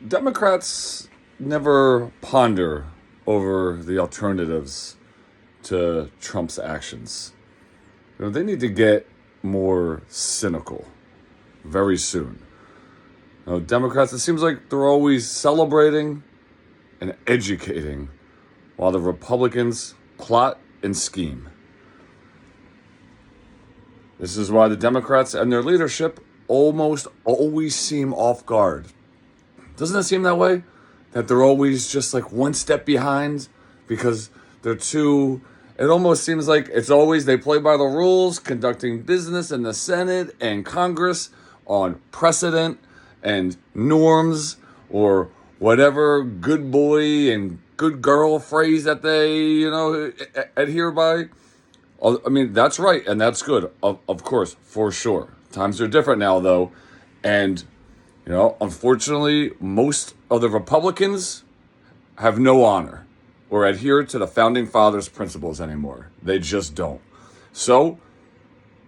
Democrats never ponder over the alternatives to Trump's actions. They need to get more cynical very soon. Democrats, it seems like they're always celebrating and educating while the Republicans plot and scheme. This is why the Democrats and their leadership almost always seem off guard. Doesn't it seem that way? That they're always just like one step behind because they're too... It almost seems like it's always they play by the rules, conducting business in the Senate and Congress on precedent and norms or whatever good boy and good girl phrase that they, adhere by. I mean, that's right, and that's good, of course, for sure. Times are different now, though, and, unfortunately, most of the Republicans have no honor or adhere to the Founding Fathers' principles anymore. They just don't. So,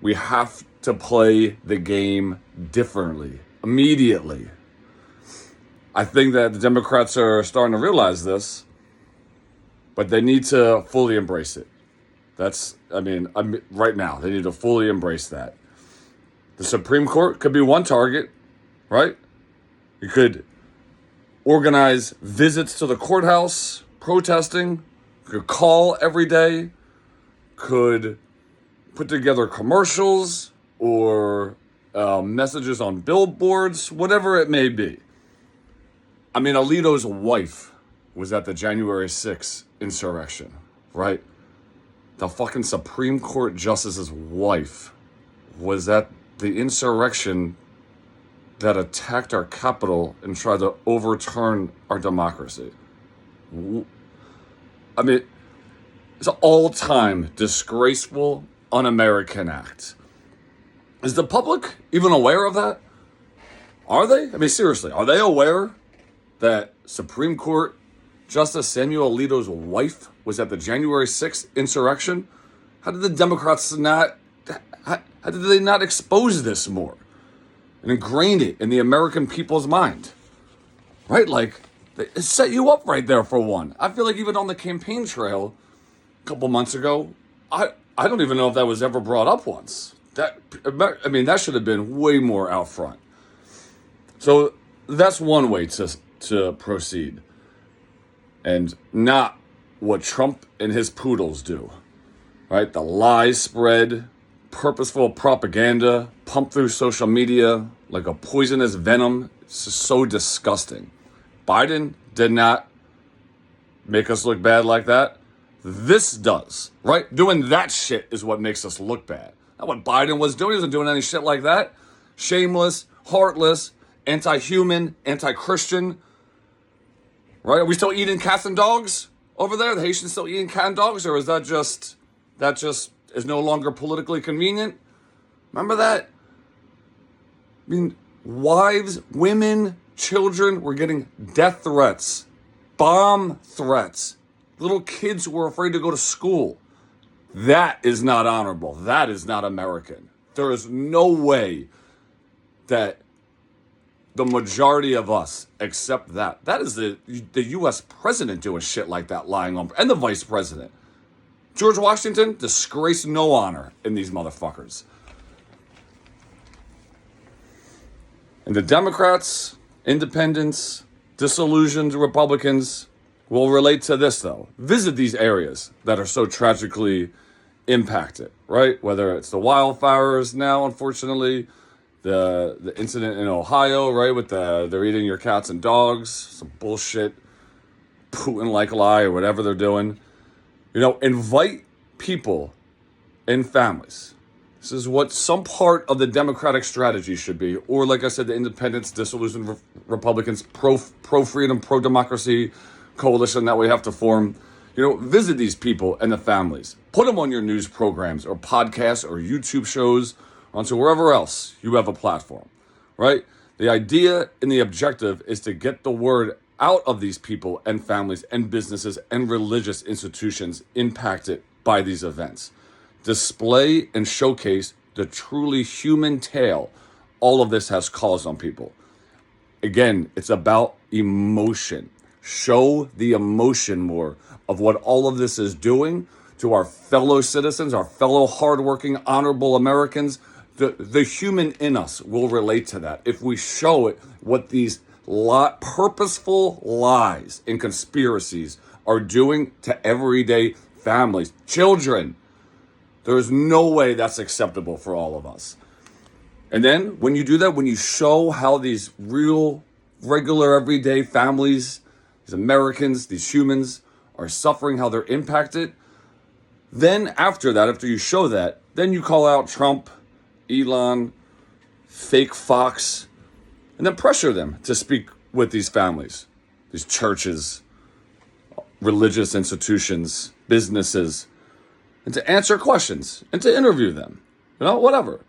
we have to play the game differently, immediately. I think that the Democrats are starting to realize this, but they need to fully embrace it. Right now, they need to fully embrace that. The Supreme Court could be one target, right? You could organize visits to the courthouse, protesting, could call every day, could put together commercials or messages on billboards, whatever it may be. Alito's wife was at the January 6th insurrection, right? The fucking Supreme Court Justice's wife was at the insurrection that attacked our Capitol and tried to overturn our democracy. It's an all-time disgraceful, un-American act. Is the public even aware of that? Are they? Seriously, are they aware that Supreme Court Justice Samuel Alito's wife was at the January 6th insurrection? How did the Democrats not expose this more and ingrain it in the American people's mind? Right? It set you up right there for one. I feel like even on the campaign trail a couple months ago, I don't even know if that was ever brought up once. That should have been way more out front. So that's one way to proceed. And not what Trump and his poodles do, right? The lies spread, purposeful propaganda, pumped through social media like a poisonous venom. It's just so disgusting. Biden did not make us look bad like that. This does, right? Doing that shit is what makes us look bad. Not what Biden was doing. He wasn't doing any shit like that. Shameless, heartless, anti-human, anti-Christian. Right? Are we still eating cats and dogs over there? The Haitians still eating cat and dogs? Or is that just is no longer politically convenient? Remember that? Wives, women, children were getting death threats, bomb threats. Little kids were afraid to go to school. That is not honorable. That is not American. There is no way that the majority of us accept that. That is the U.S. president doing shit like that, lying on, and the vice president. George Washington, disgrace, no honor in these motherfuckers. And the Democrats, independents, disillusioned Republicans will relate to this, though. Visit these areas that are so tragically impacted, right? Whether it's the wildfires now, unfortunately, the incident in Ohio, right, with they're eating your cats and dogs, some bullshit, Putin-like lie or whatever they're doing. Invite people and families. This is what some part of the Democratic strategy should be, or like I said, the independents, disillusioned Republicans, pro-freedom, pro-democracy coalition that we have to form. Visit these people and the families. Put them on your news programs or podcasts or YouTube shows, onto wherever else you have a platform, right? The idea and the objective is to get the word out of these people and families and businesses and religious institutions impacted by these events. Display and showcase the truly human tale all of this has caused on people. Again, it's about emotion. Show the emotion more of what all of this is doing to our fellow citizens, our fellow hardworking, honorable Americans. The human in us will relate to that if we show it what these purposeful lies and conspiracies are doing to everyday families, children. There's no way that's acceptable for all of us. And then when you do that, when you show how these real, regular, everyday families, these Americans, these humans are suffering, how they're impacted, then after that, after you show that, then you call out Trump, Elon, fake Fox, and then pressure them to speak with these families, these churches, religious institutions, businesses, and to answer questions and to interview them, whatever.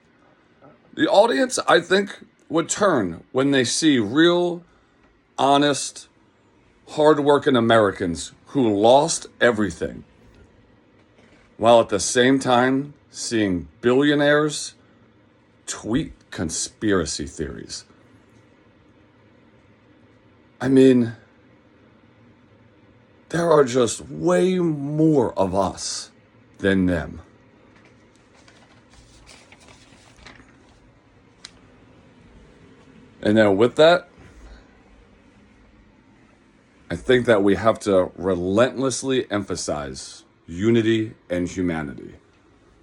The audience, I think, would turn when they see real, honest, hardworking Americans who lost everything, while at the same time seeing billionaires tweet conspiracy theories. I mean, there are just way more of us than them. And then with that, I think that we have to relentlessly emphasize unity and humanity,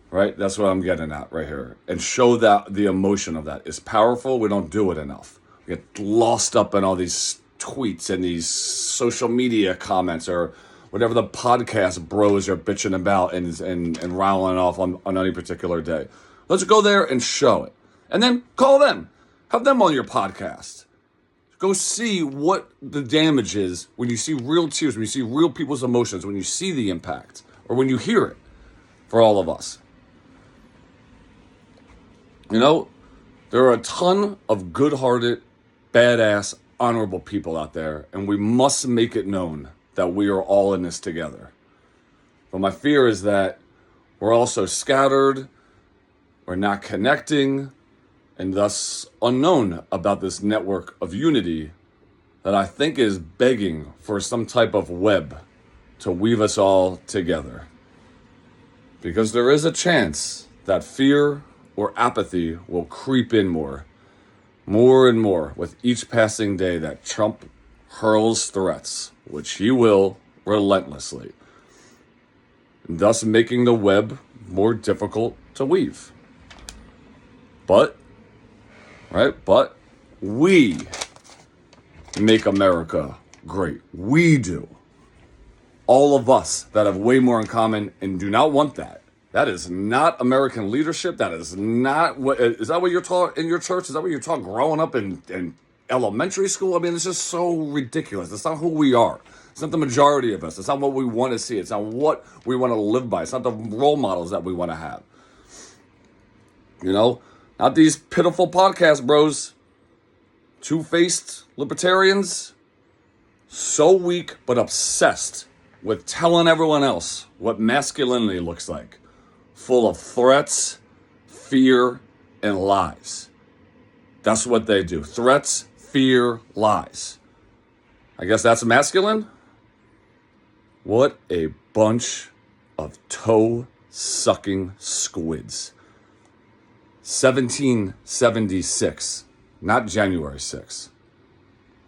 right? That's what I'm getting at right here. And show that the emotion of that is powerful. We don't do it enough. We get lost up in all these tweets and these social media comments or whatever the podcast bros are bitching about and riling off on any particular day. Let's go there and show it. And then call them. Have them on your podcast. Go see what the damage is when you see real tears, when you see real people's emotions, when you see the impact, or when you hear it for all of us. There are a ton of good-hearted, badass, honorable people out there, and we must make it known that we are all in this together. But my fear is that we're all so scattered, we're not connecting, and thus unknown about this network of unity that I think is begging for some type of web to weave us all together. Because there is a chance that fear or apathy will creep in more and more with each passing day that Trump hurls threats, which he will relentlessly, thus making the web more difficult to weave. But we make America great. We do. All of us that have way more in common and do not want that. That is not American leadership. That is not what, is that what you're taught in your church? Is that what you're taught growing up in elementary school? I mean, it's just so ridiculous. That's not who we are. It's not the majority of us. It's not what we want to see. It's not what we want to live by. It's not the role models that we want to have. Not these pitiful podcast bros. Two-faced libertarians. So weak but obsessed with telling everyone else what masculinity looks like. Full of threats, fear, and lies. That's what they do. Threats, fear, lies. I guess that's masculine? What a bunch of toe-sucking squids. 1776, not January 6th.